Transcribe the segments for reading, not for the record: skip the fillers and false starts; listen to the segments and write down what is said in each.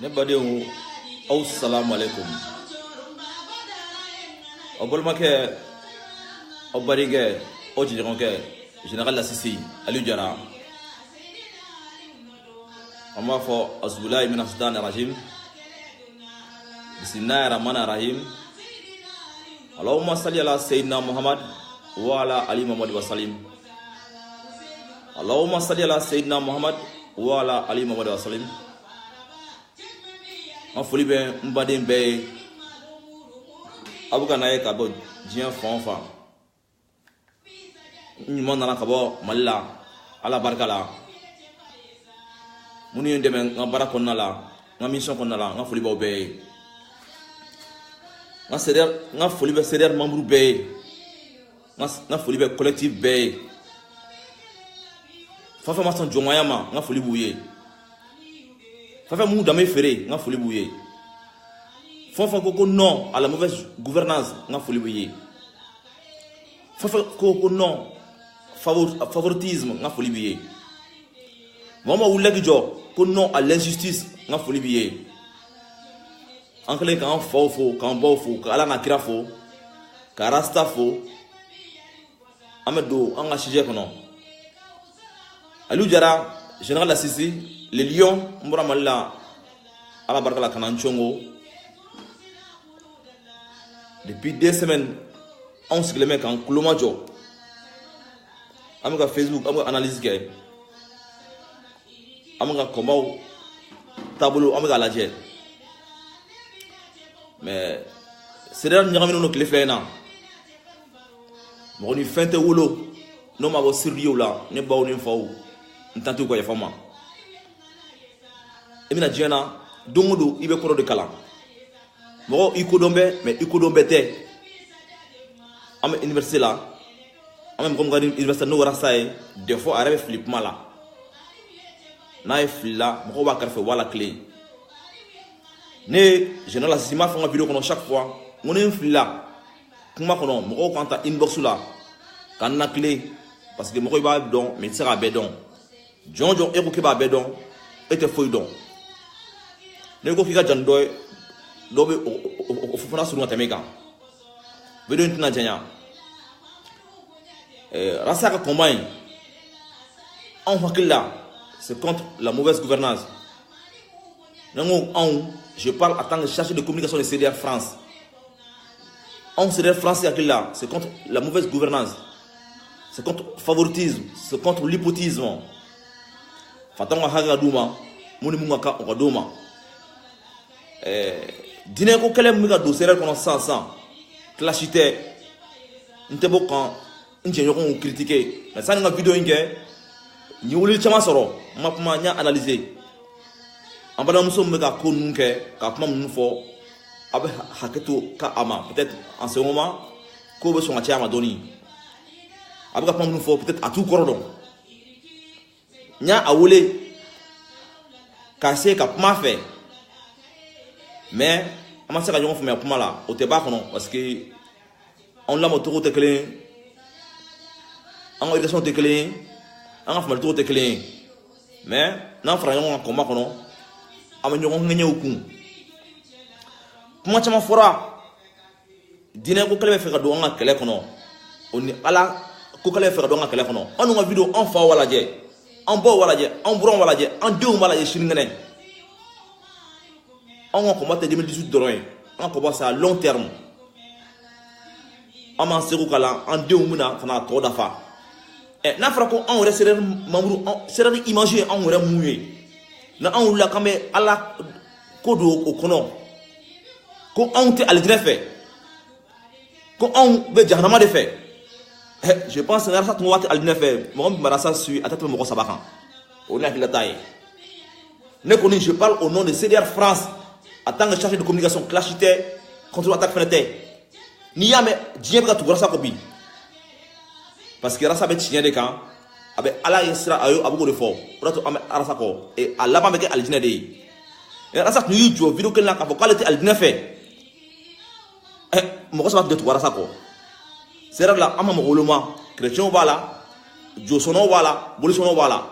Nebadeu assalamu alaikum. Obolmake obarige ojironke général Lassisi Aliou Diarra. Amma fo azbulahi min asdan rajim. Bismillahir rahmanir rahim. Allahumma salli ala sayyidina Muhammad wa ala ali Muhammad wa sallim. Allahumma salli ala sayyidina Muhammad wa ala ali Muhammad wa sallim. En folie ben mbaden be abuka naye kabo jian fonfa ni monana kabo malla ala barkala muni ndeme ngabara konnala nga mission konnala nga folie bo be nga seder nga folie be seder membre be nga folie be collectif be fafa mason jongayama nga folie buye Fafa mou dame ferré, nga folie bouye. Fafa koko non à la mauvaise gouvernance, nga folie bouye. Fafa koko non favoritisme, nga folie bouye. Maman ou l'egjo, ko non à l'injustice, nga folie bouye. Ankle kan faux, kan bo faux, ka ala na kira faux, ka rasta faux. Amedo, anga chije kono. Aliou Diarra, général Lassisi. Les lions, Mouramalla, à la barque la Kananchongo. Depuis 2 semaines, 11 km en Koulomadjo. Amiga Facebook, amiga analyse gay. Amiga combat, tableau, amiga la jet. Mais c'est là que nous avons les flénas. Nous avons fait un rouleau. Nous avons sérieux là, nous avons une fois. Nous avons quoi y faire. Emina Diana, Dongodo, Ibe Koro de Kala. Moro Ikodombe, mais Ikodombe te. Ame université là. Ame comme gadi université no rasaye, des fois arabe flip mala. Na flip là, moro ba karfe wala clé. Ne général Sima fait une vidéo kono chaque fois, on est flip là. Kuma kono moro kanta inbox là. Kana clé parce que moro ba don, mais sera bedon. Jonjon eko ba bedon, était fouille don. Ne ko fika jandoy dobe ofufuna sunu temeka bedo ntina janya rasaka combine en fakilla c'est contre la mauvaise gouvernance nango je parle en tant que chargé de communication de CDR France CDR France yakilla c'est contre la mauvaise gouvernance c'est contre favoritisme c'est contre l'hypotisme fatanga haga duma muni munga ka okaduma dîner ko kele mi ka do serel kono sans clashité ntebo kan njenyo ko critiquer mais ça nga vidéo nge ni wuli chama soro mapma nya analyser ambana muso me ka ko nunke ka kuma mun fo abe haketo ka ama peut-être en ce moment ko be son atiama doni abe ka kuma mun fo peut-être à tout cordon nya awole ka se ka kuma fait mais on sait que on fait mais pour là au débat non parce que on l'a moto te clé an ka éducation tɛ kelen ye an ka faamuyalicogo tɛ kelen ye mais n'an fara ɲɔgɔn kan combat kɔnɔ an bɛ ɲɔgɔn ŋɛɲɛw kun kuma caman fɔra diinɛ ko kɛlɛ bɛ fɛ ka don an ka kɛlɛ kɔnɔ o ni ala ko kɛlɛ bɛ fɛ ka don an ka kɛlɛ kɔnɔ an n'u ka video an faw b'a lajɛ an baw b'a lajɛ an buranw b'a lajɛ an denw b'a lajɛ sinikɛnɛ an ka combat tɛ 2018 dɔrɔn ye an ka combat c'est à long terme an b'an seko k'a la an denw bɛna ka na tɔ dafa n'a fɔra ko anw yɛrɛ CDR membre CDR image ye anw yɛrɛ mun ye na anw wulila k'an bɛ ala ko don o kɔnɔ ko anw tɛ alijinɛ fɛ ko anw bɛ jahanama de fɛ je pense que Rasa tun waati alijinɛ fɛ mɔgɔ min Rasa suit a tɛ tɛmɛ mɔgɔ 3 kan o ni hakilila ye ne kɔni je parle au nom de CDR France en tant que chargé de communication clash tɛ contre attaque fɛnɛ tɛ n'i y'a mɛn diɲɛ bɛ ka tugu Rasa kɔ bi parce que Rasa bɛ tiɲɛ de kan a bɛ ala ye sira a bɛ k'o de fɔ o de to an bɛ Rasa kɔ a laban bɛ kɛ alijinɛ de ye Rasa tun y'i jɔ video kelen na k'a fɔ k'ale tɛ alijinɛ fɛ mɔgɔ 3 tun tɛ tugu Rasa kɔ CDR la an ma mɔgɔ woloma chrétiens b'a la josɔnnaw b'a la bolisɔnnaw b'a la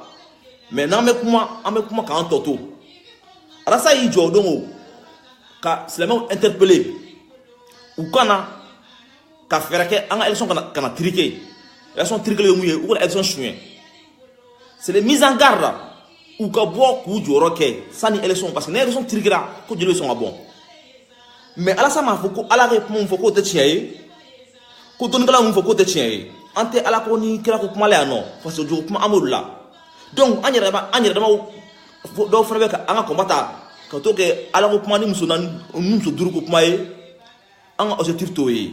mais n'an bɛ kuma k'an tɔ to Rasa y'i jɔ donc o ka silamɛw interpeller u kana ka fɛɛrɛ kɛ an ka élection kana triquer élection triquer ye mun ye u kana élection suɲɛ c'est les mises en garde u ka bɔ k'u jɔyɔrɔ kɛ sanni élection parce que ni élection triquera ko jeli bɛ sɔn ka bɔ mais Alassane m'a fɔ ko ala ka kuma mun fɔ k'o tɛ tiɲɛ ye ko dɔnnikɛla mun fɔ k'o tɛ tiɲɛ ye an tɛ ala ko ni kira ko kuma la yan nɔ parce que jogo kuma an b'olu la donc an yɛrɛ damaw dɔw fana bɛ ka an ka combat ta ka to kɛ ala ko kuma ni muso 5 ko kuma ye an ka objectif t'o ye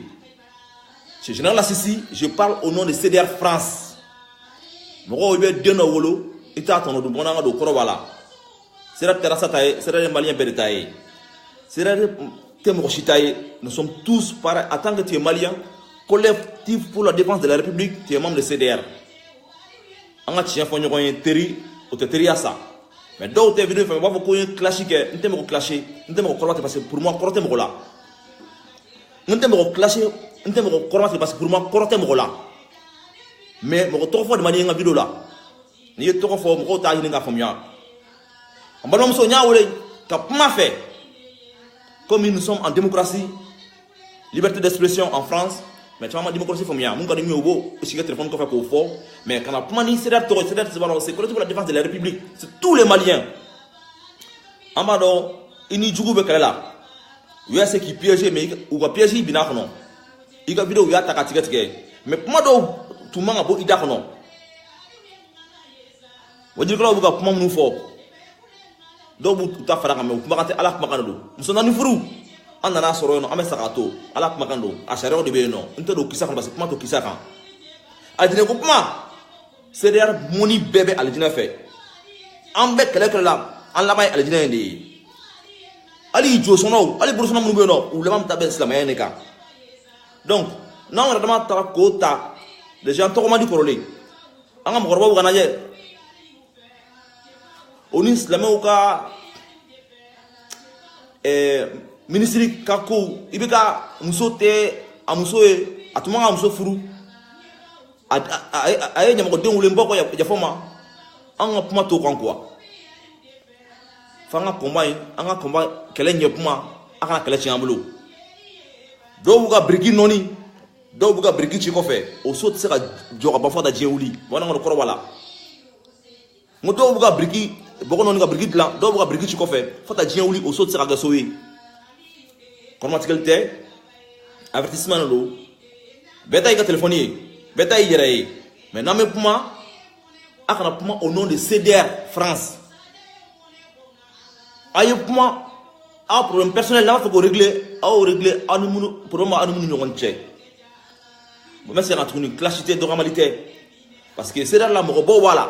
c'est général Lassisi je parle au nom de CDR France mɔgɔw i bɛ den dɔ wolo i t'a tɔnɔ dun bamanan ka don kɔrɔ b'a la CDR tɛ Rasa ta ye CDR ye maliyɛn bɛɛ de ta ye CDR tɛ mɔgɔ si ta ye nous sommes tous pareils en tant que tu es malien collectif pour la défense de la République tu es membre de CDR an ka tiɲɛ fɔ ɲɔgɔn ye teri o tɛ teriya sa mais dɔw tɛ video fɛ u b'a fɔ ko n ye clash kɛ n tɛ mɔgɔ clasher n tɛ mɔgɔ kɔrɔba tɛ parce que pour moi kɔrɔ tɛ mɔgɔ la n tɛ mɔgɔ clasher n tɛ mɔgɔ kɔrɔba tɛ parce que pour moi kɔrɔ tɛ mɔgɔ la mais mɔgɔ tɔgɔ fɔ de ma di n ka video la n'i ye tɔgɔ fɔ mɔgɔw t'a ɲini k'a faamuya an balimamuso n y'a wele ka kuma fɛ comme nous sommes en démocratie liberté d'expression en France mais caman ma démocratie faamuya mun ka di min ye o b'o sigi téléphone kɔfɛ k'o fɔ mais kana kuma ni CDR tɔgɔ CDR tɛ se b'a dɔn c'est collectif pour la défense de la République c'est tous les Maliens an b'a dɔn i ni jugu bɛ kɛlɛ la u y'a se k'i piéger mais u ka piège i binna kɔnɔ i ka video u y'a ta ka tigɛ tigɛ mais kuma dɔw tun man ka bɔ i da kɔnɔ wajilikɛlaw bɛ ka kuma minnu fɔ dɔw b'u ta fara kan mais u kumakan tɛ ala kumakan de don muso 4 furu an nana sɔrɔ yen nɔ an bɛ sa k'a to ala kumakan don a sariyaw de bɛ yen nɔ n tɛ don kisa kan parce que kuma to kisa kan alijinɛ ko kuma CDR mɔni bɛɛ bɛ alijinɛ fɛ an bɛ kɛlɛ la an laban ye alijinɛ in de ye hali josɔnnaw hali burusɔnna minnu bɛ yen nɔ u laban bɛ taa bɛn silamɛya in de kan donc n'anw yɛrɛ dama taara k'o ta déjà an tɔgɔ man di kɔrɔlen an ka mɔgɔkɔrɔbaw ka lajɛ o ni silamɛw ka ministre ka ko i bɛ ka muso tɛ a muso ye a tun man ka muso furu a ye ɲamɔgɔden wele n bɔ kɔ yafa ma an ka kuma t'o kan quoi f'an ka combat in an ka combat kɛlɛ ɲɛ kuma a kana kɛlɛ tiɲɛ an bolo dɔw b'u ka biriki nɔɔni dɔw b'u ka biriki ci kɔfɛ o so tɛ se ka jɔ ka ban fo ka taa diɲɛ wuli bamanankan kɔrɔ b'a la n ko dɔw b'u ka biriki bɔgɔ nɔɔni ka biriki dilan dɔw b'u ka biriki ci kɔfɛ fo ka taa diɲɛ wuli o so tɛ se ka kɛ so ye kɔrɔmatigɛli tɛ avertissement de don bɛɛ ta y'i ka téléphone ye bɛɛ ta y'i yɛrɛ ye mais n'an bɛ kuma a kana kuma au nom de CDR France a ye kuma aw problème personnel n'a b'a fɛ k'o régler aw régler aw ni minnu problème aw ni minnu ɲɔgɔn cɛ n bɛ segin ka tuguni clash tɛ dɔgɔmali tɛ parce que CDR la mɔgɔbaw b'a la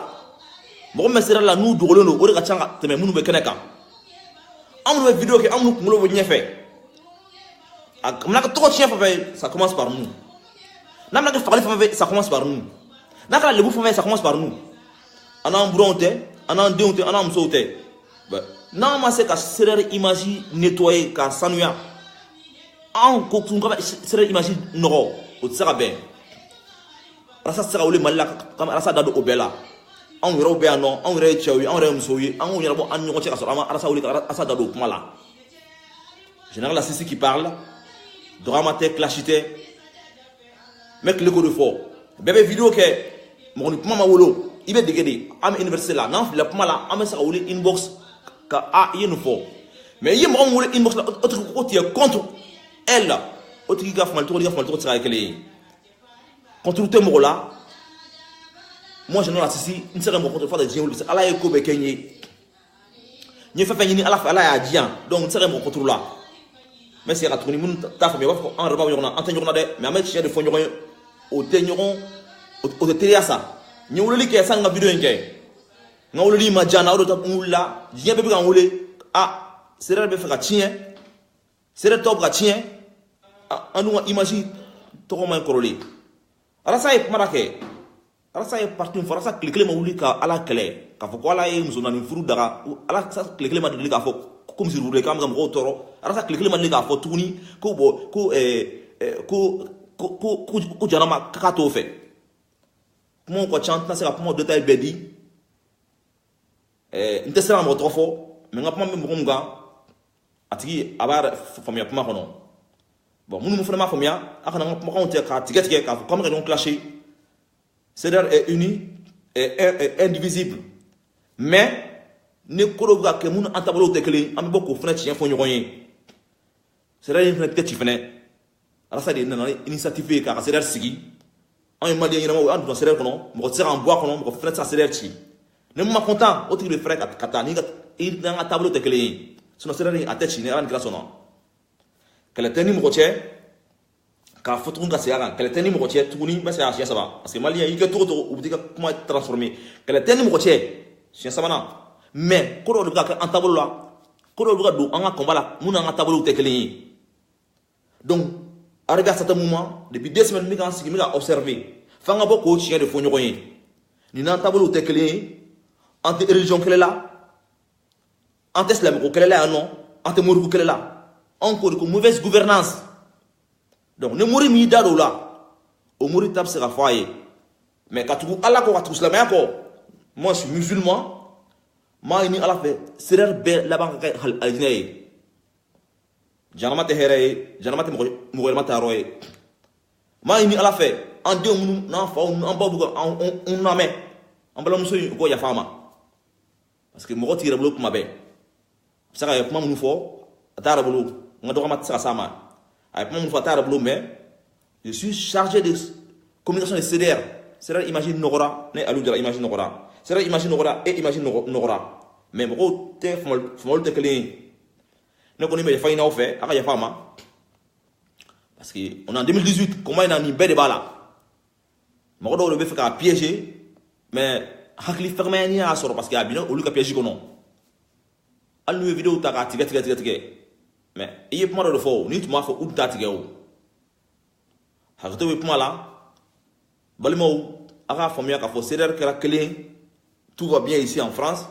mɔgɔ min bɛ CDR la n'u dogolen don o de ka ca ka tɛmɛ minnu bɛ kɛnɛ kan an minnu bɛ video kɛ an minnu kunkolo bɛ ɲɛfɛ n'a ka tɔgɔ tiɲɛ fɛn fɛn ça commence par nous n'a bɛna kɛ fagali fɛn fɛn ça commence par nous n'a kɛra lebu fɛn fɛn ça commence par nous an n'an buranw tɛ an n'an denw tɛ an n'an musow tɛ n'an ma se ka CDR image nettoyer k'a sanuya an ko kun ka CDR image nɔgɔ o tɛ se ka bɛn arasa sera wuli mali la comme arasa da do obela an yɛrɛw bɛ yan nɔ an yɛrɛ ye cɛw ye an yɛrɛ ye musow ye an yɛrɛ bɔ an ɲɔgɔn cɛ ka sɔrɔ an ma arasa wuli ka arasa da do kuma la général Assisi qui parle Dogama tɛ clash tɛ mɛ tile ko de fɔ bɛɛ bɛ vidéo kɛ mɔgɔ ni kuma ma wolo i bɛ dege de an bɛ université la n'an filila kuma la an bɛ se ka wuli inbox ka i ye nin fɔ mais i ye mɔgɔ min wele inbox la o tigi ko tu es contre elle o tigi ka famali tɔgɔ ni ka famali tɔgɔ tɛ se ka kɛ kelen ye contre tɛ mɔgɔ la moi général Assisi n tɛ se ka mɔgɔ contre fɔ de diɲɛ wuli ala ye ko bɛɛ kɛ n ye n ye fɛn fɛn ɲini ala fɛ ala y'a di yan donc n tɛ se ka mɔgɔ contre la mais c'est ka tuguni minnu t'a faamuya u b'a fɔ an yɛrɛ b'a ɲɔgɔn na an tɛ ɲɔgɔn na dɛ mais an bɛ tiɲɛ de fɔ ɲɔgɔn ye o tɛ ɲɔgɔn o tɛ teriya sa n ye weleli kɛ sanni n ka video in kɛ n ka weleli ma diya n na o de n wulila diɲɛ bɛɛ bɛ ka n wele seereer bɛ fɛ ka tiɲɛ seereer tɔw bɛ ka tiɲɛ an dun ka image tɔgɔ man ɲi kɔrɔlen arasa ye kuma dɔ kɛ arasa ye parti fɔ arasa tile kelen ma wuli ka ala kɛlɛ k'a fɔ ko ala ye muso naani furu daga arasa tile kelen ma deli k'a fɔ ko misiri wuli k'an bɛ ka mɔgɔw tɔɔrɔ arasa tile kelen ma deli k'a fɔ tuguni ko bɔn ko jarama k'a t'o fɛ kumaw ka ca n tɛna se ka kumaw détail bɛɛ di n tɛ se ka mɔgɔ tɔgɔ fɔ mais n ka kuma bɛ mɔgɔ min kan a tigi a b'a faamuya kuma kɔnɔ bon minnu fana m'a faamuya a kana n ka kumakanw tigɛ k'a tigɛ tigɛ k'a fɔ k'an bɛ ka ɲɔgɔn clasher CEDEAO est uni est indivisible mais ni ko dɔw bɛ ka kɛ minnu an taabolow tɛ kelen an bɛ bɔ k'o fana tiɲɛ fɔ ɲɔgɔn ye CEDEAO in fana tɛ ci fana arasa de nana initiative ye k'a ka CEDEAO sigi an ye maliyɛn ɲɛnamaw an donna CEDEAO kɔnɔ mɔgɔ tɛ se k'an bɔ a kɔnɔ mɔgɔ fana tɛ se ka CEDEAO ci ni mun ma content o tigi de fɛrɛ ka taa ni n'an ka taabolo tɛ kelen ye sinon CEDEAO a tɛ ci ni ala ni kira sɔnna kɛlɛ tɛ ni mɔgɔ cɛ k'a fɔ tuguni ka segin a kan kɛlɛ tɛ ni mɔgɔ cɛ tuguni n bɛ segin a siɲɛ saba parce que maliyɛn i kɛ cogo o cogo u bɛ t'i ka kuma transformer kɛlɛ tɛ ni mɔgɔ cɛ siɲɛ sabanan mais ko dɔw de bɛ ka kɛ an taabolo la ko dɔw bɛ ka don an ka combat la mun n'an ka taabolow tɛ kelen ye donc arrivé à certain moment depuis 2 semaines n bɛ k'an sigi n bɛ ka observer f'an ka bɔ k'o tiɲɛ de fɔ ɲɔgɔn ye nin n'an taabolow tɛ kelen ye an tɛ religion kɛlɛ la an tɛ silamɛko kɛlɛ la yan nɔ an tɛ moriku kɛlɛ la an ko de ko mauvaise gouvernance donc ni mori min y'i da don o la o mori ta bɛ se ka fɔ a ye mais ka tugu ala kɔ ka tugu silamɛya kɔ moi je suis musulman maa ɲini ala fɛ CEDEAO bɛɛ laban ka kɛ alijinɛ ye janama tɛ hɛrɛ ye janama tɛ mɔgɔ yɛrɛma ta yɔrɔ ye maa ɲini ala fɛ an denw minnu n'an faw an baw bɛ ka an lamɛn an balimamuso in u k'o yafa an ma parce que mɔgɔ t'i yɛrɛ bolo kuma bɛɛ a bɛ se ka ye kuma minnu fɔ a t'a yɛrɛ bolo n ka dɔgɔma tɛ se ka s'a ma a ye kuma minnu fɔ a t'a yɛrɛ bolo mais je suis chargé de communication de CEDEAO CEDEAO image nɔgɔra ne Aliou Jara image nɔgɔra CEDEAO image nɔgɔra e image nɔgɔra mais mɔgɔw tɛ famaliw tɛ kelen ye ne kɔni bɛ yafa ɲini aw fɛ a ka yafa a ma parce que on est en 2018 combat in na nin bɛɛ de b'a la mɔgɔ dɔw de bɛ fɛ k'a piéger mais hakili fɛgɛmaya ni y'a sɔrɔ parce que a binna olu ka piège kɔnɔ hali n'u ye vidéo ta k'a tigɛ mais i ye kuma dɔ de fɔ ni tun b'a fɔ u tun t'a tigɛ o hakɛto bɛ kuma la balimaw a k'a faamuya k'a fɔ CEDEAO kɛra kelen tout va bien ici en France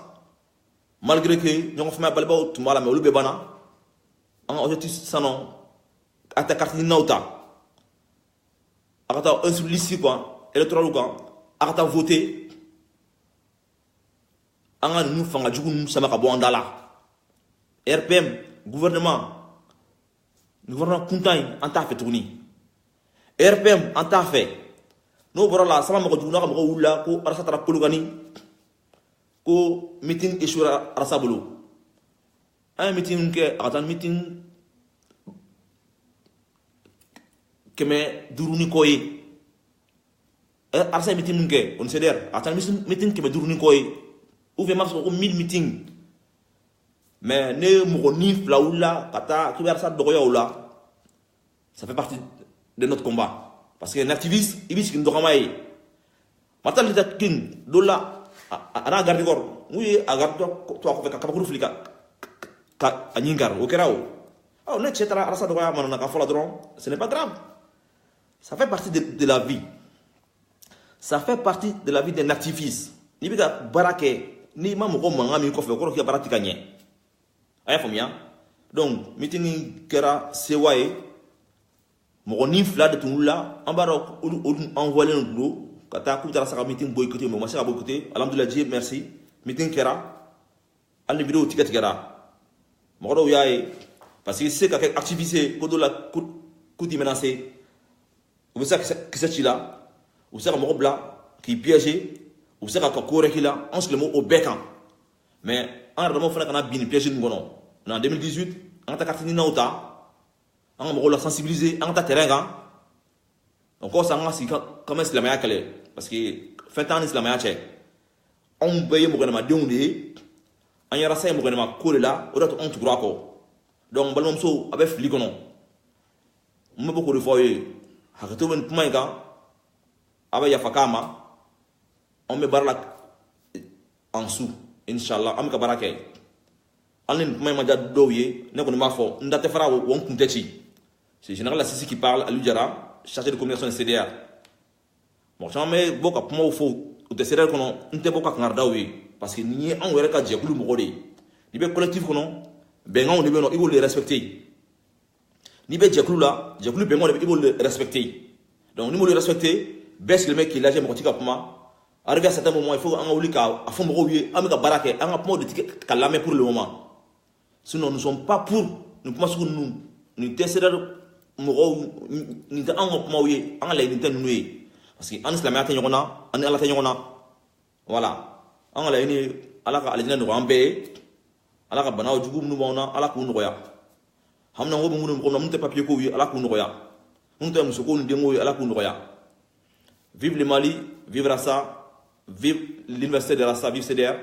malgré que ɲɔgɔn faamuya balimaw tun b'a la mais olu bɛɛ banna an ka objectif sisan a tɛ carte ɲininaw ta a ka taa sur liste quoi électorale kan a ka taa voter an ka ninnu fanga jugu ninnu sama ka bɔ an da la RPM gouvernement kuntan in an t'a fɛ tuguni RPM an t'a fɛ n'o bɔra la sama mɔgɔ jugu n'a ka mɔgɔw wulila ko arasa taara Kolokani ko meeting échouera arasa bolo an ye meeting kɛ a ka taa meeting 500 ni kɔ ye arasa ye meeting min kɛ o ni CEDEAO a ka taa meeting 500 ni kɔ ye ou bien m'a fɔ ko 1000 meeting mais ne mɔgɔ ni fila wulila ka taa k'i bɛ arasa dɔgɔya o la ça fait partie de notre combat parce que un activiste il bɛ sigi ni dɔgɔma ye Martin Luther King dɔ la a n'a garde corps n'u ye a garde to a kɔfɛ ka kabakuru fili ka a ɲin kari o kɛra o ne cɛ taara arasa dɔgɔya mana na ka fɔ la dɔrɔn ce n'est pas grave ça fait partie de la vie ça fait partie de la vie d'un activiste n'i bɛ ka baara kɛ n'i ma mɔgɔ mankan min kɔfɛ o kɔrɔ k'i ka baara tɛ ka ɲɛ a y'a faamuya donc meeting kɛra sewa ye mɔgɔ ni fila de tun wulila an b'a dɔn olu envoyé don kata ku tara saka meeting boycotté mais ma saka boycotté alhamdulillah Dieu merci meeting kera al vidéo ticket kera mo do yaay parce que c'est quelque activité ko do la ku di menacer ou ça que c'est là ou ça mo bla qui piéger ou ça ka coré qui là on se le mot au bécan mais en vraiment fana kana bin piéger ngono en 2018 on ta katini na uta on mo la sensibiliser on ta terrain donc ça nga si comme islamaya kale parce que fin temps islamaya che on baye mo gana ma dewndi an yara say mo gana ma ko la o on tu ko donc balmom so abe fli kono mo boko de foyer hakato ben pumay ga aba ya fakama on me barla en sous inshallah am ka barake alin pumay ma jad doye ne ko ma fo ndate fara won kuntechi c'est général Sisi qui parle à Ludjara chargé de communication de CDR. Bon, je me boka pour moi faut de CDR kono nte boka ngarda wi parce que ni en were ka jekulu mo gode. Ni be collectif kono benga on be no il faut le respecter. Ni be jekulu la, jekulu benga il faut le respecter. Donc ni mo le respecter, baisse le mec qui l'a jamais tika puma. Arrivé à certain moment il faut en ouli ka afon mo wi amika barake en pour de kalame pour le moment. Sinon nous ne sommes pas pour nous pas sur nous CDR mo ni ta an ko mawye an la ni tan nué parce que an islamia tan yona an ala tan yona voilà an la ni ala ka aljina no ambe ala ka banaw jugum nu mona ala ko no ya hamna ngo mu ko mun te papier ko wi ala ko no ya mun te muso ko nu dengo ala ko no ya vive le Mali vive Rassa vive l'université de Rassa vive CDR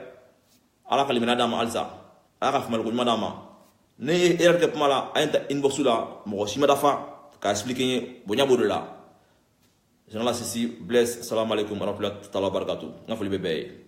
ala ka limina dama alsa ala ka famal ko madama ne erreur que mala enta inbox la mo shima dafa ka expliquer bonya bodola général Sisi bless salam alaikum wa rahmatullahi wa barakatuh ngafali bebe